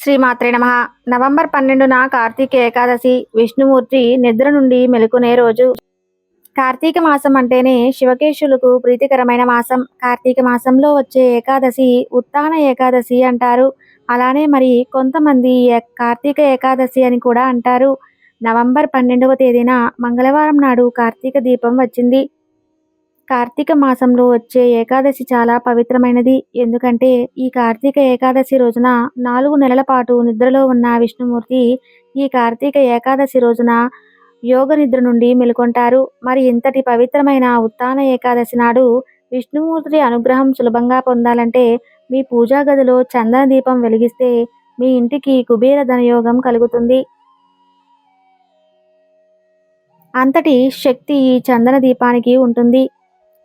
శ్రీమాత్రే నమః. నవంబర్ 12న కార్తీక ఏకాదశి. విష్ణుమూర్తి నిద్ర నుండి మెలుకునే రోజు. కార్తీక మాసం అంటేనే శివకేశులకు ప్రీతికరమైన మాసం. కార్తీక మాసంలో వచ్చే ఏకాదశి ఉత్తాన ఏకాదశి అంటారు. అలానే మరి కొంతమంది కార్తీక ఏకాదశి అని కూడా అంటారు. నవంబర్ 12వ తేదీన మంగళవారం నాడు కార్తీక దీపం వచ్చింది. కార్తీక మాసంలో వచ్చే ఏకాదశి చాలా పవిత్రమైనది. ఎందుకంటే ఈ కార్తీక ఏకాదశి రోజున 4 నెలల పాటు నిద్రలో ఉన్న విష్ణుమూర్తి ఈ కార్తీక ఏకాదశి రోజున యోగ నిద్ర నుండి మెలుకొంటారు. మరి ఇంతటి పవిత్రమైన ఉత్తాన ఏకాదశి నాడు విష్ణుమూర్తి అనుగ్రహం సులభంగా పొందాలంటే మీ పూజా గదిలో చందన దీపం వెలిగిస్తే మీ ఇంటికి కుబేర ధనయోగం కలుగుతుంది. అంతటి శక్తి ఈ చందన దీపానికి ఉంటుంది.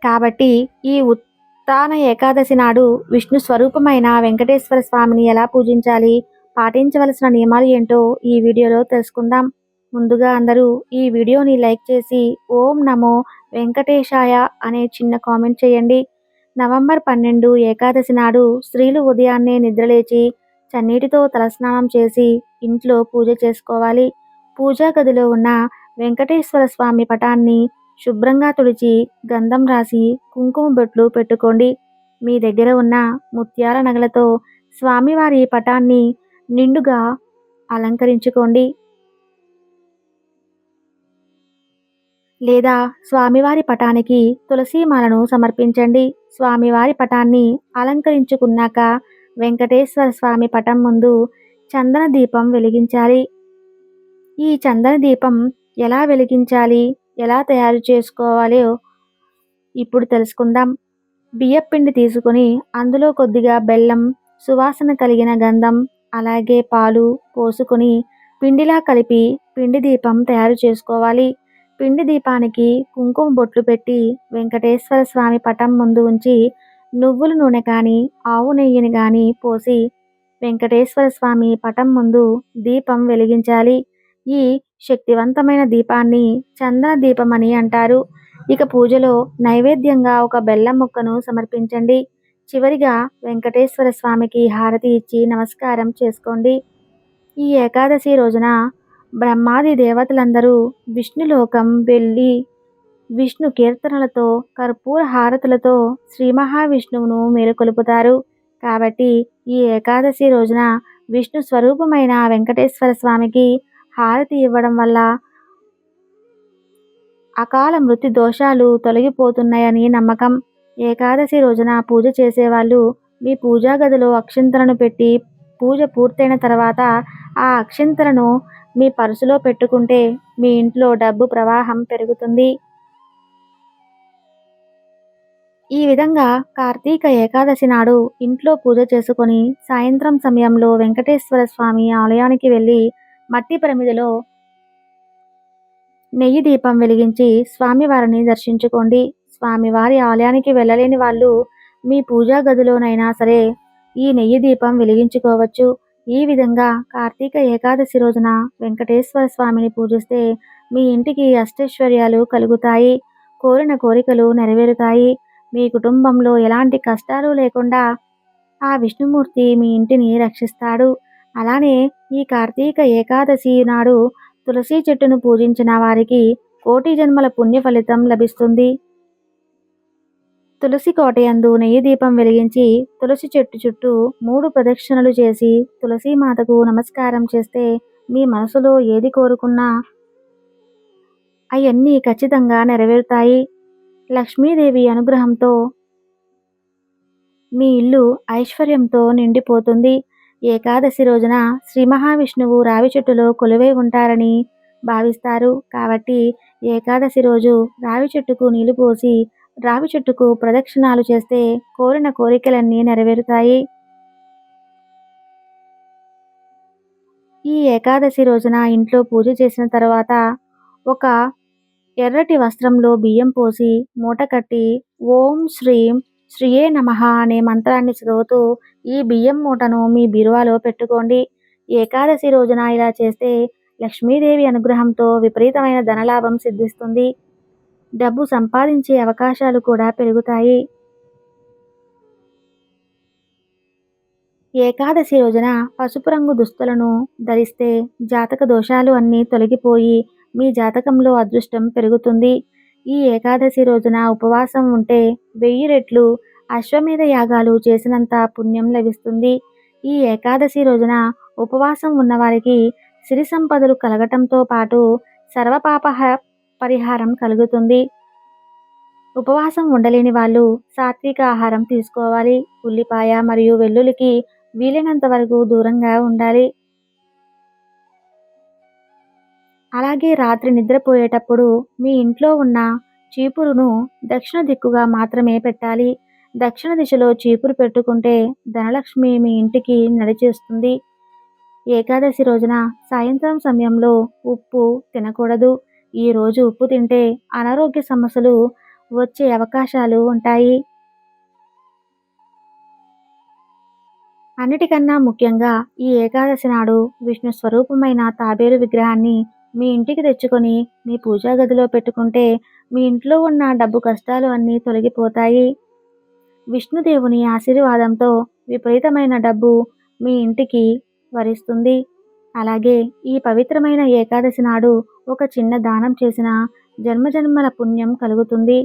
కాబట్టి ఈ ఉత్తాన ఏకాదశి నాడు విష్ణు స్వరూపమైన వెంకటేశ్వర స్వామిని ఎలా పూజించాలి, పాటించవలసిన నియమాలు ఏంటో ఈ వీడియోలో తెలుసుకుందాం. ముందుగా అందరూ ఈ వీడియోని లైక్ చేసి ఓం నమో వెంకటేశాయ అనే చిన్న కామెంట్ చేయండి. నవంబర్ 12 ఏకాదశి నాడు స్త్రీలు ఉదయాన్నే నిద్రలేచి చన్నీటితో తలస్నానం చేసి ఇంట్లో పూజ చేసుకోవాలి. పూజా గదిలో ఉన్న వెంకటేశ్వర స్వామి పటాన్ని శుభ్రంగా తుడిచి గంధం రాసి కుంకుమ బొట్లు పెట్టుకోండి. మీ దగ్గర ఉన్న ముత్యాల నగలతో స్వామివారి పటాన్ని నిండుగా అలంకరించుకోండి. లేదా స్వామివారి పటానికి తులసి మాలను సమర్పించండి. స్వామివారి పటాన్ని అలంకరించుకున్నాక వెంకటేశ్వర స్వామి పటం ముందు చందన దీపం వెలిగించాలి. ఈ చందన దీపం ఎలా వెలిగించాలి, ఎలా తయారు చేసుకోవాలో ఇప్పుడు తెలుసుకుందాం. బియ్యపిండి తీసుకుని అందులో కొద్దిగా బెల్లం, సువాసన కలిగిన గంధం, అలాగే పాలు పోసుకొని పిండిలా కలిపి పిండి దీపం తయారు చేసుకోవాలి. పిండి దీపానికి కుంకుమ బొట్లు పెట్టి వెంకటేశ్వర స్వామి పటం ముందు ఉంచి నువ్వుల నూనె కానీ ఆవు నెయ్యిని కానీ పోసి వెంకటేశ్వర స్వామి పటం ముందు దీపం వెలిగించాలి. ఈ శక్తివంతమైన దీపాన్ని చందన దీపం అని అంటారు. ఇక పూజలో నైవేద్యంగా ఒక బెల్లం ముక్కను సమర్పించండి. చివరిగా వెంకటేశ్వర స్వామికి హారతి ఇచ్చి నమస్కారం చేసుకోండి. ఈ ఏకాదశి రోజున బ్రహ్మాది దేవతలందరూ విష్ణులోకం వెళ్ళి విష్ణు కీర్తనలతో కర్పూర హారతులతో శ్రీ మహావిష్ణువును మేలుకొలుపుతారు. కాబట్టి ఈ ఏకాదశి రోజున విష్ణు స్వరూపమైన వెంకటేశ్వర స్వామికి హారతి ఇవ్వడం వల్ల అకాల మృత్యు దోషాలు తొలగిపోతున్నాయని నమ్మకం. ఏకాదశి రోజున పూజ చేసేవాళ్ళు మీ పూజా గదిలో అక్షింతలను పెట్టి పూజ పూర్తయిన తర్వాత ఆ అక్షింతలను మీ పర్సులో పెట్టుకుంటే మీ ఇంట్లో డబ్బు ప్రవాహం పెరుగుతుంది. ఈ విధంగా కార్తీక ఏకాదశి నాడు ఇంట్లో పూజ చేసుకొని సాయంత్రం సమయంలో వెంకటేశ్వర స్వామి ఆలయానికి వెళ్ళి మట్టి ప్రమిదలో నెయ్యి దీపం వెలిగించి స్వామివారిని దర్శించుకోండి. స్వామివారి ఆలయానికి వెళ్ళలేని వాళ్ళు మీ పూజా గదిలోనైనా సరే ఈ నెయ్యి దీపం వెలిగించుకోవచ్చు. ఈ విధంగా కార్తీక ఏకాదశి రోజున వెంకటేశ్వర స్వామిని పూజిస్తే మీ ఇంటికి అష్టైశ్వర్యాలు కలుగుతాయి, కోరిన కోరికలు నెరవేరుతాయి. మీ కుటుంబంలో ఎలాంటి కష్టాలు లేకుండా ఆ విష్ణుమూర్తి మీ ఇంటిని రక్షిస్తాడు. అలానే ఈ కార్తీక ఏకాదశి నాడు తులసి చెట్టును పూజించిన వారికి కోటి జన్మల పుణ్య ఫలితం లభిస్తుంది. తులసి కోటయందు నెయ్యి దీపం వెలిగించి తులసి చెట్టు చుట్టూ 3 ప్రదక్షిణలు చేసి తులసి మాతకు నమస్కారం చేస్తే మీ మనసులో ఏది కోరుకున్నా అవన్నీ ఖచ్చితంగా నెరవేరుతాయి. లక్ష్మీదేవి అనుగ్రహంతో మీ ఇల్లు ఐశ్వర్యంతో నిండిపోతుంది. ఏకాదశి రోజున శ్రీ మహావిష్ణువు రావి చెట్టులో కొలువై ఉంటారని భావిస్తారు. కాబట్టి ఏకాదశి రోజు రావి చెట్టుకు నీళ్లు పోసి రావి చెట్టుకు ప్రదక్షిణాలు చేస్తే కోరిన కోరికలన్నీ నెరవేరుతాయి. ఈ ఏకాదశి రోజున ఇంట్లో పూజ చేసిన తర్వాత ఒక ఎర్రటి వస్త్రంలో బియ్యం పోసి మూట కట్టి ఓం శ్రీం శ్రీయే నమః అనే మంత్రాన్ని చదువుతూ ఈ బియ్యం మూటను మీ బీరువాలో పెట్టుకోండి. ఏకాదశి రోజున ఇలా చేస్తే లక్ష్మీదేవి అనుగ్రహంతో విపరీతమైన ధనలాభం సిద్ధిస్తుంది. డబ్బు సంపాదించే అవకాశాలు కూడా పెరుగుతాయి. ఏకాదశి రోజున పసుపు రంగు దుస్తులను ధరిస్తే జాతక దోషాలు అన్నీ తొలగిపోయి మీ జాతకంలో అదృష్టం పెరుగుతుంది. ఈ ఏకాదశి రోజున ఉపవాసం ఉంటే 1000 రెట్లు అశ్వమేధ యాగాలు చేసినంత పుణ్యం లభిస్తుంది. ఈ ఏకాదశి రోజున ఉపవాసం ఉన్నవారికి సిరి సంపదలు కలగటంతో పాటు సర్వపాప పరిహారం కలుగుతుంది. ఉపవాసం ఉండలేని వాళ్ళు సాత్విక ఆహారం తీసుకోవాలి. ఉల్లిపాయ మరియు వెల్లుల్లికి వీలైనంత వరకు దూరంగా ఉండాలి. అలాగే రాత్రి నిద్రపోయేటప్పుడు మీ ఇంట్లో ఉన్న చీపురును దక్షిణ దిక్కుగా మాత్రమే పెట్టాలి. దక్షిణ దిశలో చీపురు పెట్టుకుంటే ధనలక్ష్మి మీ ఇంటికి నడిచేస్తుంది. ఏకాదశి రోజున సాయంత్రం సమయంలో ఉప్పు తినకూడదు. ఈ రోజు ఉప్పు తింటే అనారోగ్య సమస్యలు వచ్చే అవకాశాలు ఉంటాయి. అన్నిటికన్నా ముఖ్యంగా ఈ ఏకాదశి నాడు విష్ణు స్వరూపమైన తాబేలు విగ్రహాన్ని మీ ఇంటికి తెచ్చుకొని మీ పూజా గదిలో పెట్టుకుంటే మీ ఇంట్లో ఉన్న డబ్బు కష్టాలు అన్నీ తొలగిపోతాయి. విష్ణుదేవుని ఆశీర్వాదంతో విపరీతమైన డబ్బు మీ ఇంటికి వరిస్తుంది. అలాగే ఈ పవిత్రమైన ఏకాదశి నాడు ఒక చిన్న దానం చేసిన జన్మజన్మల పుణ్యం కలుగుతుంది.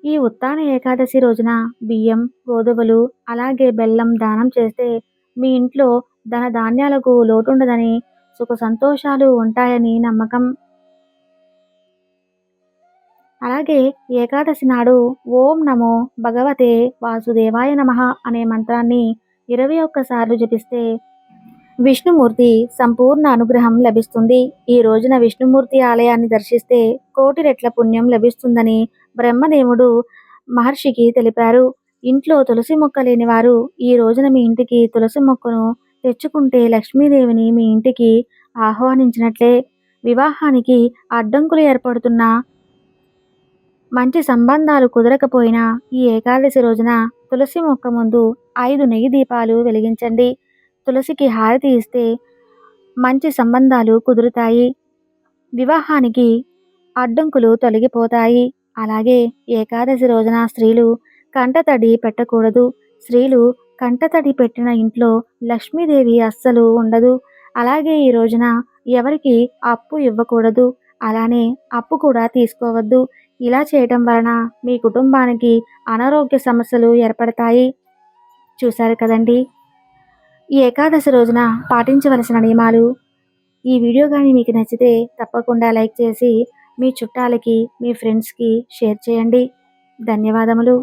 ఈ ఉత్తాన ఏకాదశి రోజున బియ్యం, గోధుమలు అలాగే బెల్లం దానం చేస్తే మీ ఇంట్లో ధనధాన్యాలకు లోటుండదని, సుఖ సంతోషాలు ఉంటాయని నమ్మకం. అలాగే ఏకాదశి నాడు ఓం నమో భగవతే వాసుదేవాయ నమః అనే మంత్రాన్ని 21 సార్లు జపిస్తే విష్ణుమూర్తి సంపూర్ణ అనుగ్రహం లభిస్తుంది. ఈ రోజున విష్ణుమూర్తి ఆలయాన్ని దర్శిస్తే 1,000,000 రెట్ల పుణ్యం లభిస్తుందని బ్రహ్మదేవుడు మహర్షికి తెలిపారు. ఇంట్లో తులసి మొక్క లేని వారు ఈ రోజున మీ ఇంటికి తులసి మొక్కను తెచ్చుకుంటే లక్ష్మీదేవిని మీ ఇంటికి ఆహ్వానించినట్లే. వివాహానికి అడ్డంకులు ఏర్పడుతున్నా, మంచి సంబంధాలు కుదరకపోయినా ఈ ఏకాదశి రోజున తులసి మొక్క ముందు 5 నెయ్యి దీపాలు వెలిగించండి. తులసికి హారతి ఇస్తే మంచి సంబంధాలు కుదురుతాయి. వివాహానికి అడ్డంకులు తొలగిపోతాయి. అలాగే ఏకాదశి రోజున స్త్రీలు కంటతడి పెట్టకూడదు. స్త్రీలు కంటతడి పెట్టిన ఇంట్లో లక్ష్మీదేవి అస్సలు ఉండదు. అలాగే ఈ రోజున ఎవరికి అప్పు ఇవ్వకూడదు. అలానే అప్పు కూడా తీసుకోవద్దు. ఇలా చేయటం వలన మీ కుటుంబానికి అనారోగ్య సమస్యలు ఏర్పడతాయి. చూశారు కదండి, ఈ ఏకాదశి రోజున పాటించవలసిన నియమాలు. ఈ వీడియో కానీ మీకు నచ్చితే తప్పకుండా లైక్ చేసి మీ చుట్టాలకి, మీ ఫ్రెండ్స్కి షేర్ చేయండి. ధన్యవాదములు.